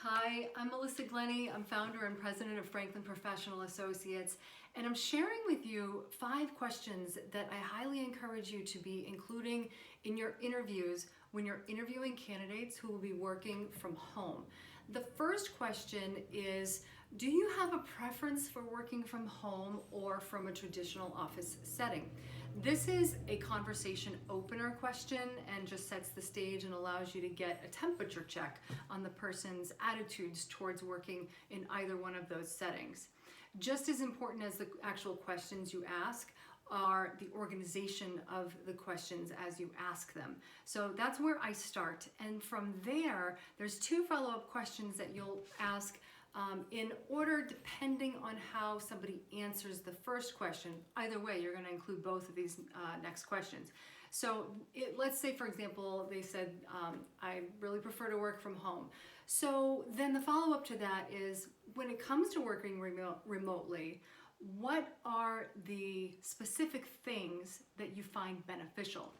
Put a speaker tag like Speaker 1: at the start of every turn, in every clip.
Speaker 1: Hi, I'm Melissa Glenny. I'm founder and president of Franklin Professional Associates, and I'm sharing with you 5 questions that I highly encourage you to be including in your interviews when you're interviewing candidates who will be working from home. The first question is, do you have a preference for working from home or from a traditional office setting? This is a conversation opener question and just sets the stage and allows you to get a temperature check on the person's attitudes towards working in either one of those settings. Just as important as the actual questions you ask are the organization of the questions as you ask them. So that's where I start. And from there, there's 2 follow-up questions that you'll ask in order depending on how somebody answers the first question. Either way, you're going to include both of these next questions. So let's say, for example, they said, I really prefer to work from home. So then the follow-up to that is, when it comes to working remotely, what are the specific things that you find beneficial?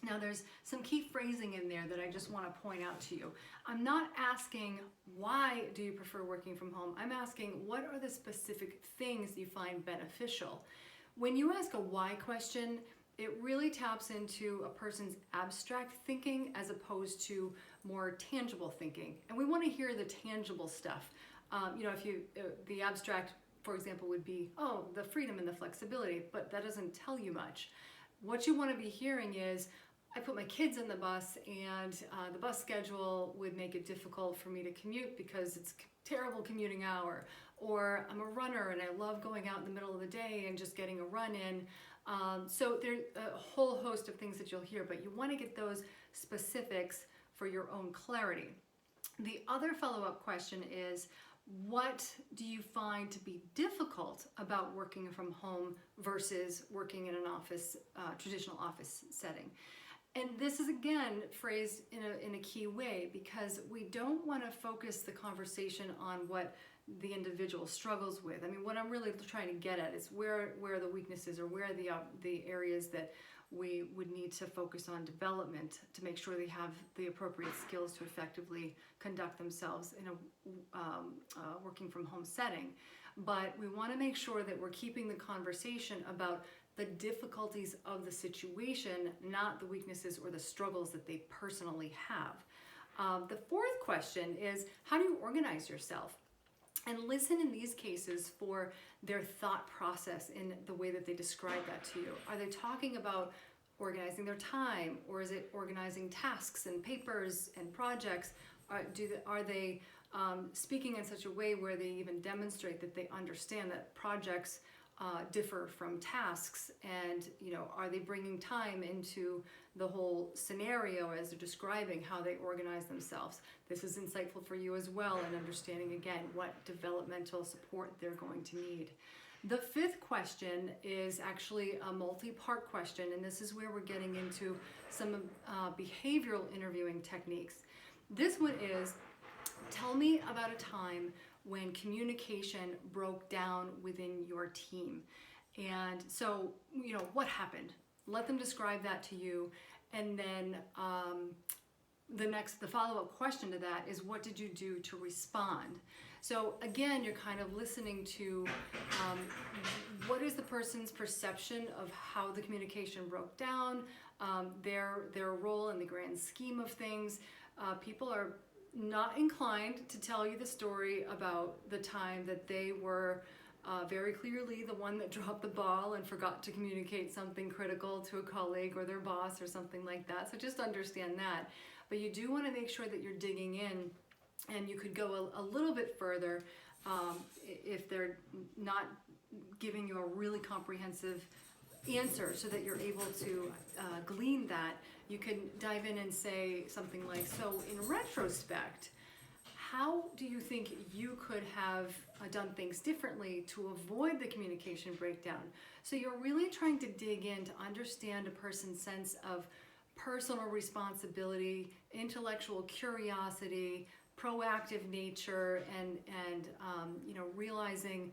Speaker 1: Now, there's some key phrasing in there that I just want to point out to you. I'm not asking, why do you prefer working from home? I'm asking, what are the specific things you find beneficial? When you ask a why question, it really taps into a person's abstract thinking as opposed to more tangible thinking. And we want to hear the tangible stuff. The abstract, for example, would be, oh, the freedom and the flexibility, but that doesn't tell you much. What you want to be hearing is, I put my kids in the bus and the bus schedule would make it difficult for me to commute because it's a terrible commuting hour. Or I'm a runner and I love going out in the middle of the day and just getting a run in. So there's a whole host of things that you'll hear, but you want to get those specifics for your own clarity. The other follow-up question is, what do you find to be difficult about working from home versus working in an office, traditional office setting? And this is again phrased in a key way, because we don't want to focus the conversation on what the individual struggles with. I mean, what I'm really trying to get at is where are the weaknesses, or where are the areas that we would need to focus on development to make sure they have the appropriate skills to effectively conduct themselves in a working from home setting. But we want to make sure that we're keeping the conversation about the difficulties of the situation, not the weaknesses or the struggles that they personally have. The 4th question is, how do you organize yourself? And listen in these cases for their thought process in the way that they describe that to you. Are they talking about organizing their time, or is it organizing tasks and papers and projects? Are they speaking in such a way where they even demonstrate that they understand that projects differ from tasks, and are they bringing time into the whole scenario as they're describing how they organize themselves? This is insightful for you as well in understanding again what developmental support they're going to need. The 5th question is actually a multi-part question, and this is where we're getting into some behavioral interviewing techniques. This one is, tell me about a time when communication broke down within your team. And so, what happened? Let them describe that to you. And then the follow-up question to that is, what did you do to respond? So again, you're kind of listening to what is the person's perception of how the communication broke down, their role in the grand scheme of things. People are not inclined to tell you the story about the time that they were very clearly the one that dropped the ball and forgot to communicate something critical to a colleague or their boss or something like that. So just understand that. But you do want to make sure that you're digging in, and you could go a little bit further if they're not giving you a really comprehensive answer so that you're able to glean that. You can dive in and say something like, so in retrospect, how do you think you could have done things differently to avoid the communication breakdown? So you're really trying to dig in to understand a person's sense of personal responsibility, intellectual curiosity, proactive nature, and realizing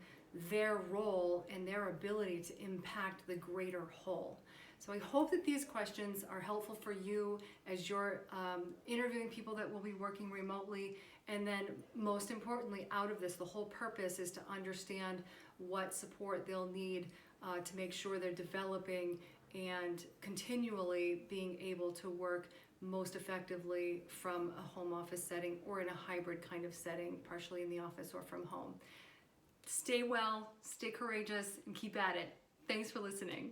Speaker 1: their role and their ability to impact the greater whole. So I hope that these questions are helpful for you as you're interviewing people that will be working remotely, And then most importantly, out of this, the whole purpose is to understand what support they'll need to make sure they're developing and continually being able to work most effectively from a home office setting or in a hybrid kind of setting, partially in the office or from home. Stay well, stay courageous, and keep at it. Thanks for listening.